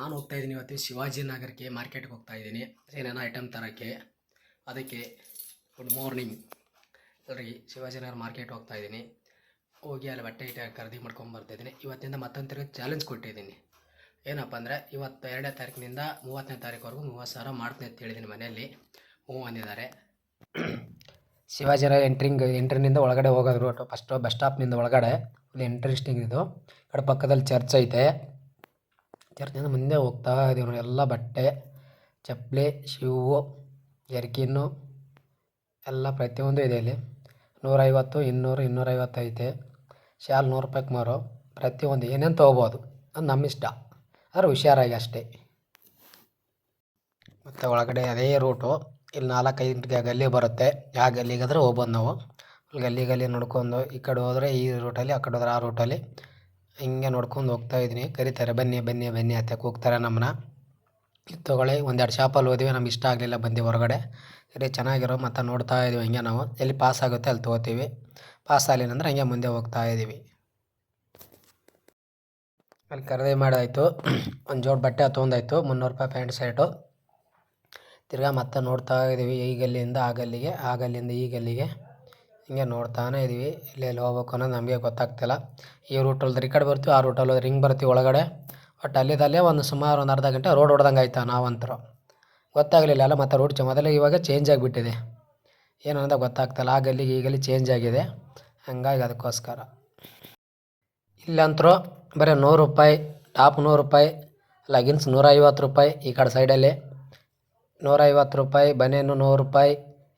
ನಾನು ಹೋಗ್ತಾ ಇದ್ದೀನಿ ಇವತ್ತು ಶಿವಾಜಿನಗರಕ್ಕೆ ಮಾರ್ಕೆಟ್ಗೆ ಹೋಗ್ತಾ ಇದ್ದೀನಿ ಏನೇನೋ ಐಟಮ್ ತರೋಕ್ಕೆ. ಅದಕ್ಕೆ ಗುಡ್ ಮಾರ್ನಿಂಗ್ ರೀ, ಶಿವಾಜಿನಗರ ಮಾರ್ಕೆಟ್ ಹೋಗ್ತಾ ಇದ್ದೀನಿ. ಹೋಗಿ ಅಲ್ಲಿ ಬಟ್ಟೆ ಖರೀದಿ ಮಾಡ್ಕೊಂಬರ್ತಿದ್ದೀನಿ. ಇವತ್ತಿಂದ ಮತ್ತೊಂದು ತಿರುಗಿ ಚಾಲೆಂಜ್ ಕೊಟ್ಟಿದ್ದೀನಿ. ಏನಪ್ಪ ಅಂದರೆ ಇವತ್ತು 2ನೇ ತಾರೀಕಿನಿಂದ 30ನೇ ತಾರೀಕುವರೆಗೂ 30,000 ಮಾಡ್ತೀನಿ ಅಂತ ಹೇಳಿದ್ದೀನಿ. ಮನೆಯಲ್ಲಿ ಹ್ಞೂ ಅಂದಿದ್ದಾರೆ. ಶಿವಾಜಿನಗರ ಎಂಟ್ರಿನಿಂದ ಒಳಗಡೆ ಹೋಗೋದು ರೂಟು. ಫಸ್ಟು ಬಸ್ ಸ್ಟಾಪ್ನಿಂದ ಒಳಗಡೆ ಒಂದು ಇಂಟ್ರೆಸ್ಟಿಂಗ್ ಇದು. ಕಡೆ ಪಕ್ಕದಲ್ಲಿ ಚರ್ಚ್ ಐತೆ. ಚರ್ಚಿಂದ ಮುಂದೆ ಹೋಗ್ತಾ ಇದೀವಿ ನೋಡಿ. ಎಲ್ಲ ಬಟ್ಟೆ, ಚಪ್ಪಲಿ, ಶೂವು, ಜರ್ಕಿನ್ನು ಎಲ್ಲ ಪ್ರತಿಯೊಂದು ಇದೆ ಇಲ್ಲಿ. 150, 200, 250 ಐತೆ. ಶಾಲ್ 100 ರೂಪಾಯಿಗೆ ಮಾರು. ಪ್ರತಿಯೊಂದು ಏನೇನು ತೊಗೋಬೋದು, ಅದು ನಮ್ಮ ಇಷ್ಟ, ಆದರೆ ಹುಷಾರಾಗಿ ಅಷ್ಟೇ. ಮತ್ತು ಒಳಗಡೆ ಅದೇ ರೂಟು. ಇಲ್ಲಿ 4-5 ಗಲ್ಲಿ ಬರುತ್ತೆ. ಯಾವ ಗಲ್ಲಿಗಾದ್ರೆ ಹೋಗ್ಬೋದು ನಾವು. ಗಲ್ಲಿ ನೋಡ್ಕೊಂಡು ಈ ಕಡೆ ಹೋದರೆ ಈ ರೂಟಲ್ಲಿ, ಆ ಕಡೆ ಹೋದ್ರೆ ಆ ರೂಟಲ್ಲಿ ಹಿಂಗೆ ನೋಡ್ಕೊಂಡು ಹೋಗ್ತಾ ಇದ್ದೀನಿ. ಕರೀತಾರೆ ಬನ್ನಿ ಬನ್ನಿ ಬನ್ನಿ ಅಂತ ಕೂಗ್ತಾರೆ ನಮ್ಮನ್ನ. ತೊಗೊಳ್ಳಿ. 1-2 ಶಾಪಲ್ಲಿ ಹೋದ್ವಿ, ನಮ್ಗೆ ಇಷ್ಟ ಆಗಲಿಲ್ಲ, ಬಂದು ಹೊರಗಡೆ. ಸರಿ ಚೆನ್ನಾಗಿರೋ ಮತ್ತು ನೋಡ್ತಾ ಇದ್ದೀವಿ. ಹಂಗೆ ನಾವು ಎಲ್ಲಿ ಪಾಸ್ ಆಗುತ್ತೆ ಅಲ್ಲಿ ತೊಗೋತೀವಿ. ಪಾಸ್ ಆಗಲಿಲ್ಲ ಅಂದರೆ ಹಂಗೆ ಮುಂದೆ ಹೋಗ್ತಾ ಇದ್ದೀವಿ. ಅಲ್ಲಿ ಖರೀದಿ ಮಾಡೋದಾಯಿತು. ಒಂದು ಜೋಡಿ ಬಟ್ಟೆ ತೊಗೊಂಡಾಯ್ತು. 300 ರೂಪಾಯಿ ಪ್ಯಾಂಟ್ ಶರ್ಟು. ತಿರ್ಗಾ ಮತ್ತೆ ನೋಡ್ತಾ ಇದ್ದೀವಿ. ಈ ಗಲ್ಲಿಯಿಂದ ಆ ಗಲ್ಲಿಗೆ, ಆ ಗಲ್ಲಿಯಿಂದ ಈ ಗಲ್ಲಿಗೆ ಹಿಂಗೆ ನೋಡ್ತಾನೆ ಇದ್ದೀವಿ. ಎಲ್ಲೆಲ್ಲಿ ಹೋಗ್ಬೇಕು ಅನ್ನೋದು ನಮಗೆ ಗೊತ್ತಾಗ್ತಿಲ್ಲ. ಈ ರೂಟಲ್ಲಿ ಈ ಕಡೆ ಬರ್ತೀವಿ, ಆ ರೂಟಲ್ಲಿ ಹೋದ್ರೆ ಹಿಂಗೆ ಬರ್ತೀವಿ ಒಳಗಡೆ. ಬಟ್ ಅಲ್ಲಿದ್ದಲ್ಲೇ ಸುಮಾರು ಒಂದು ಅರ್ಧ ಗಂಟೆ ರೋಡ್ ಹೊಡ್ದಂಗೆ ಆಯ್ತಾ. ನಾವಂತರೂ ಗೊತ್ತಾಗಲಿಲ್ಲ ಅಲ್ಲ. ಮತ್ತು ರೂಟ್ ಮೊದಲೇ ಇವಾಗ ಚೇಂಜ್ ಆಗಿಬಿಟ್ಟಿದೆ. ಏನು ಅನ್ನೋದು ಗೊತ್ತಾಗ್ತಿಲ್ಲ. ಆ ಗಲ್ಲಿಗೆ ಈ ಗಲ್ಲಿ ಚೇಂಜ್ ಆಗಿದೆ. ಹಂಗಾಗಿ ಅದಕ್ಕೋಸ್ಕರ ಇಲ್ಲಂತರೂ ಬರೀ 100 ರೂಪಾಯಿ, ಟಾಪ್ 100 ರೂಪಾಯಿ, ಲಗಿನ್ಸ್ 150 ರೂಪಾಯಿ. ಈ ಕಡೆ ಸೈಡಲ್ಲಿ 150 ರೂಪಾಯಿ, ಬನೇನು 100 ರೂಪಾಯಿ.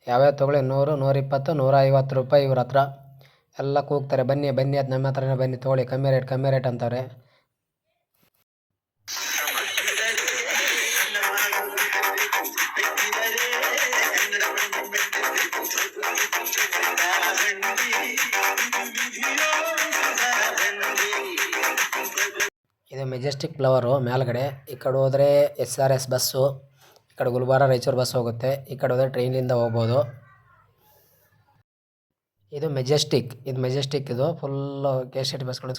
ಯಾವ್ಯಾವ ತೊಗೊಳ್ಳಿ 100, 120, 150 ರೂಪಾಯಿ. ಇವ್ರ ಹತ್ರ ಎಲ್ಲ ಕೂಗ್ತಾರೆ ಬನ್ನಿ ಬನ್ನಿ ಅದು ನಮ್ಮ ಹತ್ರನೇ ಬನ್ನಿ ತೊಗೊಳ್ಳಿ, ಕಮ್ಮಿ ರೇಟ್ ಅಂತಾರೆ. ಇದು ಮೆಜೆಸ್ಟಿಕ್ ಫ್ಲವರು ಮೇಲ್ಗಡೆ. ಈ ಕಡೆ ಹೋದರೆ SRS ಬಸ್ಸು, ಈ ಕಡೆ ಗುಲ್ಬರ್ಗ ರಾಯಚೂರು ಬಸ್ ಹೋಗುತ್ತೆ. ಈ ಕಡೆ ಹೋದರೆ ಟ್ರೈನಿಂದ ಹೋಗ್ಬೋದು. ಇದು ಮೆಜೆಸ್ಟಿಕ್. ಇದು ಫುಲ್ಲು KSRTC ಬಸ್ಗಳು